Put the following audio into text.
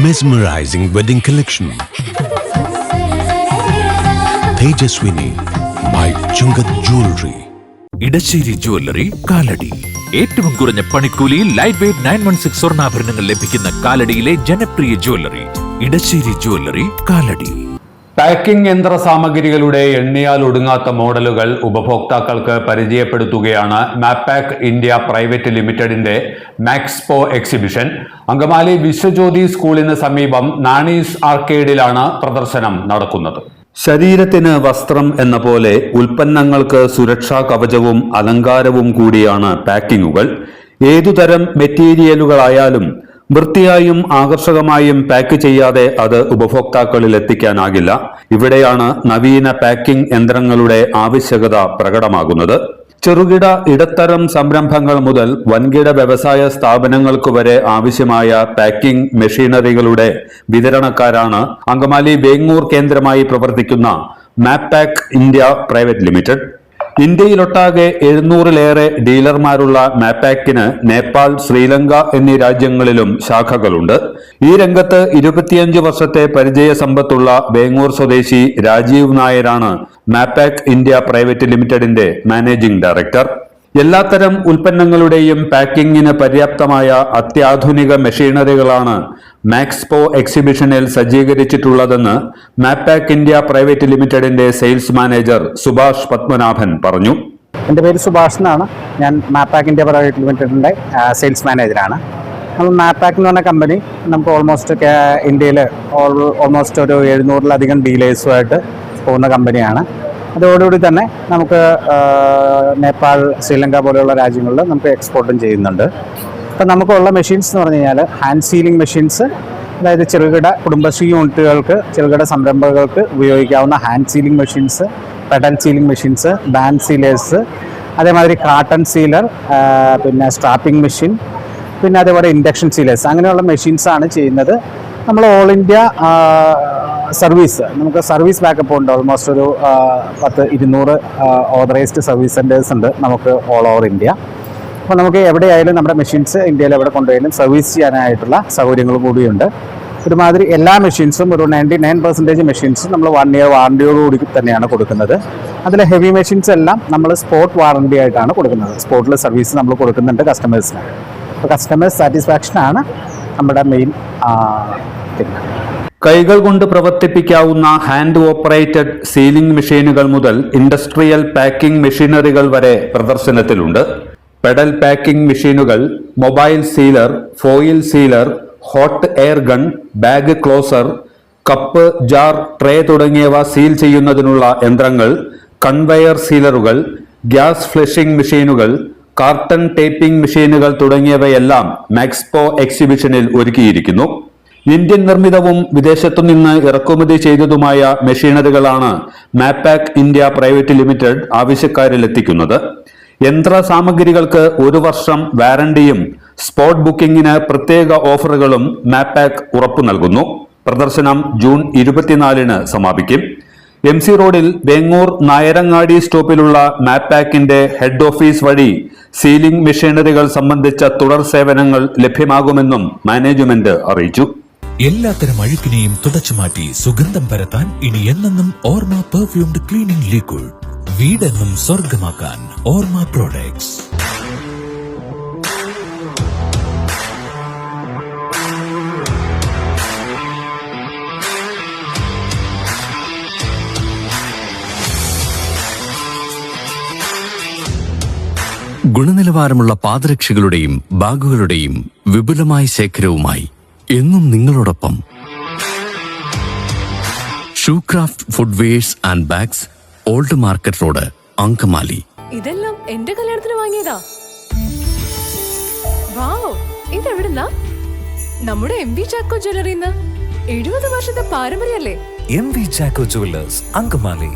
Mesmerizing wedding collection. Tejaswini by Chungat Jewelry. Edassery jewellery Kalady. ഏറ്റവും കുറഞ്ഞ പണിക്കൂലിയിൽ ലൈറ്റ് വെയ്റ്റ് 916 സ്വർണ്ണാഭരണങ്ങൾ ലഭിക്കുന്ന കാലടിയിലെ ജനപ്രിയ jewellery Edassery jewellery Kalady. Packing യന്ത്ര സാമഗ്രികളുടെ എണ്ണിയാൽ ഒടുങ്ങാത്ത മോഡലുകൾ ഉപഭോക്താക്കൾക്ക് പരിചയപ്പെടുത്തുകയാണ് മാപ്പാക്ക് ഇന്ത്യ പ്രൈവറ്റ് ലിമിറ്റഡിന്റെ മാക്സ്പോ എക്സിബിഷൻ. അങ്കമാലി വിശ്വജ്യോതി സ്കൂളിന് സമീപം നാണീസ് ആർക്കേഡിലാണ് പ്രദർശനം നടക്കുന്നത്. ശരീരത്തിന് വസ്ത്രം എന്ന പോലെ ഉൽപ്പന്നങ്ങൾക്ക് സുരക്ഷാ കവചവും അലങ്കാരവും കൂടിയാണ് പാക്കിങ്ങുകൾ. ഏതുതരം മെറ്റീരിയലുകളായാലും വൃത്തിയായും ആകർഷകമായും പാക്ക് ചെയ്യാതെ അത് ഉപഭോക്താക്കളിൽ എത്തിക്കാനാകില്ല. ഇവിടെയാണ് നവീന പാക്കിംഗ് യന്ത്രങ്ങളുടെ ആവശ്യകത പ്രകടമാകുന്നത്. ചെറുകിട ഇടത്തരം സംരംഭങ്ങൾ മുതൽ വൻകിട വ്യവസായ സ്ഥാപനങ്ങൾക്ക് വരെ ആവശ്യമായ പാക്കിംഗ് മെഷീനറികളുടെ വിതരണക്കാരാണ് അങ്കമാലി വേങ്ങൂർ കേന്ദ്രമായി പ്രവർത്തിക്കുന്ന മാപ്പാക്ക് ഇന്ത്യ പ്രൈവറ്റ് ലിമിറ്റഡ്. ഇന്ത്യയിലൊട്ടാകെ 700-ലേറെ ഡീലർമാരുള്ള മാപ്പാക്കിന് നേപ്പാൾ, ശ്രീലങ്ക എന്നീ രാജ്യങ്ങളിലും ശാഖകളുണ്ട്. ഈ രംഗത്ത് 25 വർഷത്തെ പരിചയ സമ്പത്തുള്ള വേങ്ങൂർ സ്വദേശി രാജീവ് നായരാണ് മാപ്പാക്ക് ഇന്ത്യ പ്രൈവറ്റ് ലിമിറ്റഡിന്റെ മാനേജിംഗ് ഡയറക്ടർ. എല്ലാത്തരം ഉൽപ്പന്നങ്ങളുടെയും പാക്കിങ്ങിന് പര്യാപ്തമായ അത്യാധുനിക മെഷീനറികളാണ് മാക്സ്പോ എക്സിബിഷനിൽ സജ്ജീകരിച്ചിട്ടുള്ളതെന്ന് മാപ്പാക്ക് ഇന്ത്യ പ്രൈവറ്റ് ലിമിറ്റഡിന്റെ സെയിൽസ് മാനേജർ സുഭാഷ് പത്മനാഭൻ പറഞ്ഞു. എൻ്റെ പേര് സുഭാഷ് എന്നാണ്. ഞാൻ മാപ്പാക്ക് ഇന്ത്യ പ്രൈവറ്റ് ലിമിറ്റഡിൻ്റെ സെയിൽസ് മാനേജറാണ്. നമ്മൾ മാപ്പാക്ക് എന്ന് പറഞ്ഞ കമ്പനി നമുക്ക് ഓൾമോസ്റ്റ് ഇന്ത്യയിൽ ഓൾമോസ്റ്റ് ഒരു 700-ലധികം ഡീലേഴ്സുമായിട്ട് പോകുന്ന കമ്പനിയാണ്. അതോടുകൂടി തന്നെ നമുക്ക് നേപ്പാൾ, ശ്രീലങ്ക പോലെയുള്ള രാജ്യങ്ങളിൽ നമുക്ക് എക്സ്പോർട്ടും ചെയ്യുന്നുണ്ട്. അപ്പം നമുക്കുള്ള മെഷീൻസ് എന്ന് പറഞ്ഞു കഴിഞ്ഞാൽ ഹാൻഡ് സീലിംഗ് മെഷീൻസ്, അതായത് ചെറുകിട കുടുംബശ്രീ യൂണിറ്റുകൾക്ക്, ചെറുകിട സംരംഭകർക്ക് ഉപയോഗിക്കാവുന്ന hand sealing machines, pedal sealing machines, band sealers, അതേമാതിരി കാട്ടൺ സീലർ, പിന്നെ സ്ട്രാപ്പിംഗ് മെഷീൻ, പിന്നെ അതേപോലെ ഇൻഡക്ഷൻ സീലേഴ്സ്, അങ്ങനെയുള്ള മെഷീൻസാണ് ചെയ്യുന്നത്. നമ്മൾ ഓൾ ഇന്ത്യ സർവീസ്, നമുക്ക് സർവീസ് ബാക്കപ്പ് ഉണ്ട്. ഓൾമോസ്റ്റ് ഒരു 10-200 ഓതറൈസ്ഡ് സർവീസ് സെൻറ്റേഴ്സ് ഉണ്ട് നമുക്ക് ഓൾ ഓവർ ഇന്ത്യ. അപ്പോൾ നമുക്ക് എവിടെയായാലും നമ്മുടെ മെഷീൻസ് ഇന്ത്യയിൽ എവിടെ കൊണ്ടുപോയാലും സർവീസ് ചെയ്യാനായിട്ടുള്ള സൗകര്യങ്ങളും കൂടിയുണ്ട്. ഒരുമാതിരി എല്ലാ മെഷീൻസും ഒരു 99% മെഷീൻസും നമ്മൾ 1 ഇയർ വാറണ്ടിയോടുകൂടി തന്നെയാണ് കൊടുക്കുന്നത്. അതിലെ ഹെവി മെഷീൻസ് എല്ലാം നമ്മൾ സ്പോട്ട് വാറണ്ടി ആയിട്ടാണ് കൊടുക്കുന്നത്. സ്പോട്ടിൽ സർവീസ് നമ്മൾ കൊടുക്കുന്നുണ്ട് കസ്റ്റമേഴ്സിന്. അപ്പോൾ കസ്റ്റമേഴ്സ് സാറ്റിസ്ഫാക്ഷനാണ് നമ്മുടെ മെയിൻ പിന്നെ. കൈകൾ കൊണ്ട് പ്രവർത്തിപ്പിക്കാവുന്ന ഹാൻഡ് ഓപ്പറേറ്റഡ് സീലിംഗ് മെഷീനുകൾ മുതൽ ഇൻഡസ്ട്രിയൽ പാക്കിംഗ് മെഷീനറികൾ വരെ പ്രദർശനത്തിലുണ്ട്. പെഡൽ പാക്കിംഗ് മെഷീനുകൾ, mobile sealer, foil sealer, hot air gun, bag closer, cup, jar, tray തുടങ്ങിയവ സീൽ ചെയ്യുന്നതിനുള്ള യന്ത്രങ്ങൾ, കൺവെയർ സീലറുകൾ, ഗ്യാസ് ഫ്ലഷിംഗ് മെഷീനുകൾ, കാർട്ടൺ ടേപ്പിംഗ് മെഷീനുകൾ തുടങ്ങിയവയെല്ലാം മാക്സ്പോ എക്സിബിഷനിൽ ഒരുക്കിയിരിക്കുന്നു. ഇന്ത്യൻ നിർമ്മിതവും വിദേശത്തുനിന്ന് ഇറക്കുമതി ചെയ്തതുമായ മെഷീനറികളാണ് മാപ്പാക്ക് ഇന്ത്യ പ്രൈവറ്റ് ലിമിറ്റഡ് ആവശ്യക്കാരിലെത്തിക്കുന്നത്. യന്ത്ര സാമഗ്രികൾക്ക് 1 വർഷം വാറണ്ടിയും സ്പോട്ട് ബുക്കിംഗിന് പ്രത്യേക ഓഫറുകളും മാപ്പാക്ക് ഉറപ്പു നൽകുന്നു. പ്രദർശനം ജൂൺ 24-ന് സമാപിക്കും. MC റോഡിൽ വേങ്ങൂർ നായരങ്ങാടി സ്റ്റോപ്പിലുള്ള മാപ്പാക്കിന്റെ ഹെഡ് ഓഫീസ് വഴി സീലിംഗ് മെഷീനറികൾ സംബന്ധിച്ച തുടർ സേവനങ്ങൾ ലഭ്യമാകുമെന്നും മാനേജ്മെന്റ് അറിയിച്ചു. എല്ലാത്തരം അഴുക്കിനെയും തുടച്ചുമാറ്റി സുഗന്ധം പരത്താൻ ഇനി എന്നെന്നും ഓർമ്മ പെർഫ്യൂംഡ് ക്ലീനിംഗ് ലിക്വിഡ്. വീടെന്നും സ്വർഗമാക്കാൻ ഓർമ്മ പ്രോഡക്ട്സ്. ഗുണനിലവാരമുള്ള പാദരക്ഷകളുടെയും ബാഗുകളുടെയും വിപുലമായ ശേഖരവുമായി എന്നും നിങ്ങളോടൊപ്പം Shoecraft footwears and bags, old market road, Angamaly. ഇതെല്ലാം എന്റെ കല്യാണത്തിന് വാങ്ങിയതാ. വാവ്, ഇതെവിടുന്നാ? നമ്മുടെ MV ചാക്കോ ജ്വല്ലറിന്ന്. 70 വർഷത്തെ പാരമ്പര്യല്ലേ. MV Chacko jewellers, Angamaly.